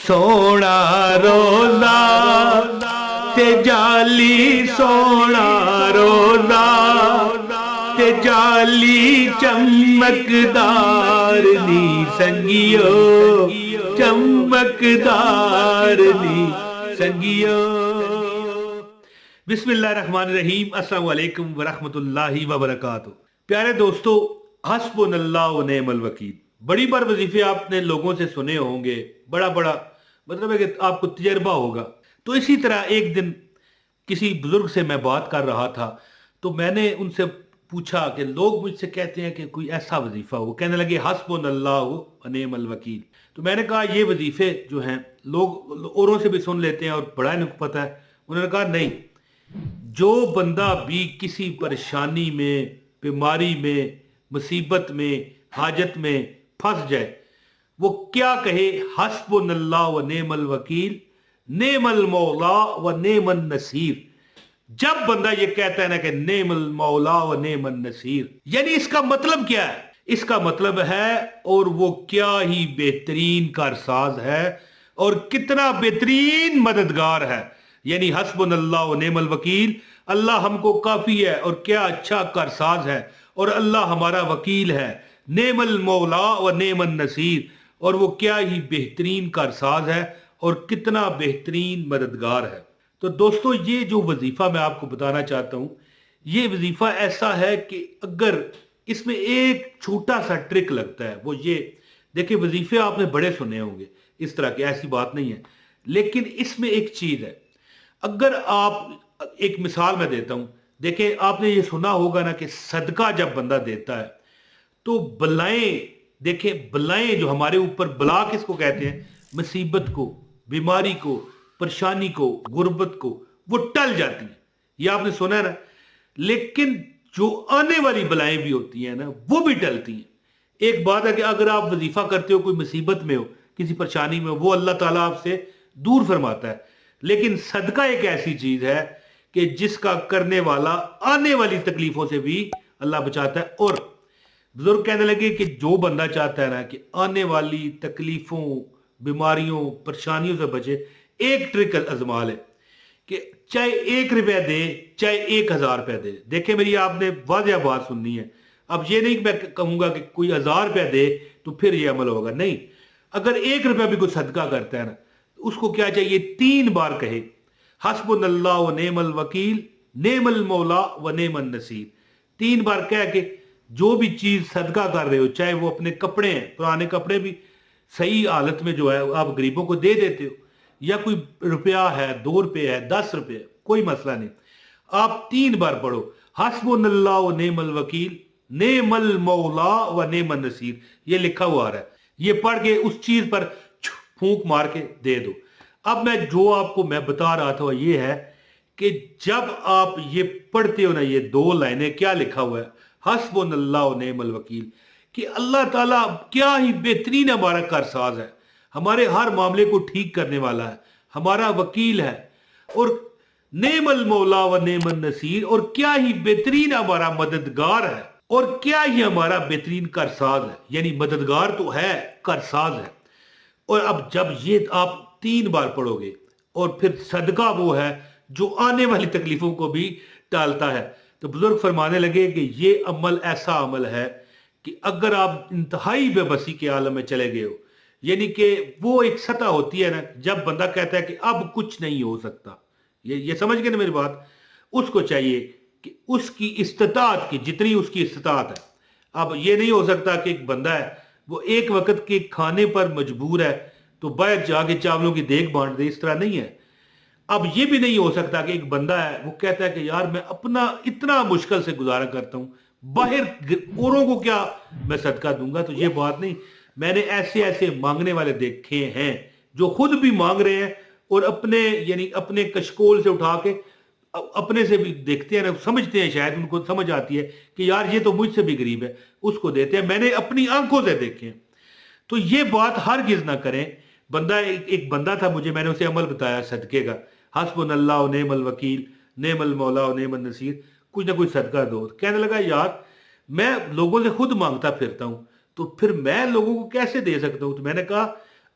سونا روزہ تے جالی سونا روزہ تے جالی چمکدار نی سنگیو چمکدار نی سنگیو۔ بسم اللہ الرحمن الرحیم۔ السلام علیکم ورحمۃ اللہ وبرکاتہ۔ پیارے دوستو، حسبنا اللہ و نعم الوکیل۔ بڑی بار وظیفے آپ نے لوگوں سے سنے ہوں گے، بڑا مطلب ہے کہ آپ کو تجربہ ہوگا۔ تو اسی طرح ایک دن کسی بزرگ سے میں بات کر رہا تھا، تو میں نے ان سے پوچھا کہ لوگ مجھ سے کہتے ہیں کہ کوئی ایسا وظیفہ ہو، کہنے لگے حسبنا اللہ و نعم الوکیل۔ تو میں نے کہا یہ وظیفے جو ہیں لوگ اوروں سے بھی سن لیتے ہیں اور بڑا انہیں کو پتہ ہے۔ انہوں نے کہا نہیں، جو بندہ بھی کسی پریشانی میں، بیماری میں، مصیبت میں، حاجت میں پھنس جائے، وہ کیا کہے؟ حسبنا اللہ و نعم الوکیل، نعم المولا و نعم النصیر۔ جب بندہ یہ کہتا ہے نا کہ نعم المولا و نعم النصیر، یعنی اس کا مطلب کیا ہے؟ اس کا مطلب ہے اور وہ کیا ہی بہترین کارساز ہے اور کتنا بہترین مددگار ہے۔ یعنی حسبنا اللہ و نعم الوکیل، اللہ ہم کو کافی ہے اور کیا اچھا کارساز ہے، اور اللہ ہمارا وکیل ہے۔ نعم المولا و نعم النصیر، اور وہ کیا ہی بہترین کارساز ہے اور کتنا بہترین مددگار ہے۔ تو دوستو، یہ جو وظیفہ میں آپ کو بتانا چاہتا ہوں، یہ وظیفہ ایسا ہے کہ اگر اس میں ایک چھوٹا سا ٹرک لگتا ہے، وہ یہ دیکھیں، وظیفے آپ نے بڑے سنے ہوں گے اس طرح کے، ایسی بات نہیں ہے، لیکن اس میں ایک چیز ہے۔ اگر آپ، ایک مثال میں دیتا ہوں، دیکھیں آپ نے یہ سنا ہوگا نا کہ صدقہ جب بندہ دیتا ہے تو بلائیں، دیکھیں بلائیں جو ہمارے اوپر، بلا کس کو کہتے ہیں؟ مصیبت کو، بیماری کو، پریشانی کو، غربت کو، وہ ٹل جاتی ہیں۔ یہ آپ نے سنا ہے نا، لیکن جو آنے والی بلائیں بھی ہوتی ہیں نا، وہ بھی ٹلتی ہیں۔ ایک بات ہے کہ اگر آپ وظیفہ کرتے ہو، کوئی مصیبت میں ہو، کسی پریشانی میں ہو، وہ اللہ تعالیٰ آپ سے دور فرماتا ہے، لیکن صدقہ ایک ایسی چیز ہے کہ جس کا کرنے والا آنے والی تکلیفوں سے بھی اللہ بچاتا ہے۔ اور بزرگ کہنے لگے کہ جو بندہ چاہتا ہے نا کہ آنے والی تکلیفوں، بیماریوں، پریشانیوں سے بچے، ایک ٹرک آزما لے کہ چاہے 1 روپیہ دے، چاہے 1000 روپیہ دے۔ دیکھیں میری آپ نے واضح بات سننی ہے۔ اب یہ نہیں کہ میں کہوں گا کہ کوئی 1000 روپیہ دے تو پھر یہ عمل ہوگا، نہیں۔ اگر 1 روپیہ بھی کوئی صدقہ کرتا ہے نا، اس کو کیا چاہیے؟ 3 بار کہے حسبنا اللہ و نعم الوکیل، نعم المولا و نعم النصیر۔ 3 بار کہہ کے جو بھی چیز صدقہ کر رہے ہو، چاہے وہ اپنے کپڑے ہیں، پرانے کپڑے بھی صحیح حالت میں جو ہے آپ غریبوں کو دے دیتے ہو، یا کوئی روپیہ ہے، 2 روپے ہے، 10 روپے ہے، کوئی مسئلہ نہیں، آپ 3 بار پڑھو حسبنا اللہ و نعم الوکیل، نعم المولا و نعم النصیر۔ یہ لکھا ہوا آ رہا ہے، یہ پڑھ کے اس چیز پر پھونک مار کے دے دو۔ اب میں جو آپ کو میں بتا رہا تھا وہ یہ ہے کہ جب آپ یہ پڑھتے ہو نا، یہ 2 لائنیں، کیا لکھا ہوا ہے؟ حسبنا اللہ و نعم الوکیل، کہ اللہ تعالیٰ کیا ہی بہترین ہمارا کارساز ہے، ہمارے ہر معاملے کو ٹھیک کرنے والا ہے، ہمارا وکیل ہے، اور نعم المولا و نعم النصیر، اور کیا ہی بہترین ہمارا مددگار ہے، اور کیا ہی ہمارا بہترین کارساز ہے۔ یعنی مددگار تو ہے، کارساز ہے۔ اور اب جب یہ آپ 3 بار پڑھو گے، اور پھر صدقہ وہ ہے جو آنے والی تکلیفوں کو بھی ٹالتا ہے، تو بزرگ فرمانے لگے کہ یہ عمل ایسا عمل ہے کہ اگر آپ انتہائی بے بسی کے عالم میں چلے گئے ہو، یعنی کہ وہ ایک سطح ہوتی ہے نا جب بندہ کہتا ہے کہ اب کچھ نہیں ہو سکتا، یہ سمجھ گئے نا میری بات؟ اس کو چاہیے کہ اس کی استطاعت کی جتنی اس کی استطاعت ہے۔ اب یہ نہیں ہو سکتا کہ ایک بندہ ہے وہ ایک وقت کے کھانے پر مجبور ہے تو باہر جا کے چاولوں کی دیگ بانٹ دے، اس طرح نہیں ہے۔ اب یہ بھی نہیں ہو سکتا کہ ایک بندہ ہے وہ کہتا ہے کہ یار میں اپنا اتنا مشکل سے گزارا کرتا ہوں، باہر اوروں کو کیا میں صدقہ دوں گا؟ تو یہ بات نہیں۔ میں نے ایسے ایسے مانگنے والے دیکھے ہیں جو خود بھی مانگ رہے ہیں، اور اپنے یعنی اپنے کشکول سے اٹھا کے اپنے سے بھی دیکھتے ہیں نا، سمجھتے ہیں، شاید ان کو سمجھ آتی ہے کہ یار یہ تو مجھ سے بھی غریب ہے، اس کو دیتے ہیں۔ میں نے اپنی آنکھوں سے دیکھے ہیں۔ تو یہ بات ہرگز نہ کریں۔ بندہ ایک بندہ تھا، میں نے اسے عمل بتایا صدقے کا، حسبنا اللہ و نعم الوکیل، نعم المولا و نعم النصیر، کچھ نہ کچھ صدقہ دو۔ کہنے لگا یار میں لوگوں سے خود مانگتا پھرتا ہوں، تو پھر میں لوگوں کو کیسے دے سکتا ہوں؟ تو میں نے کہا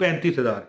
35,000।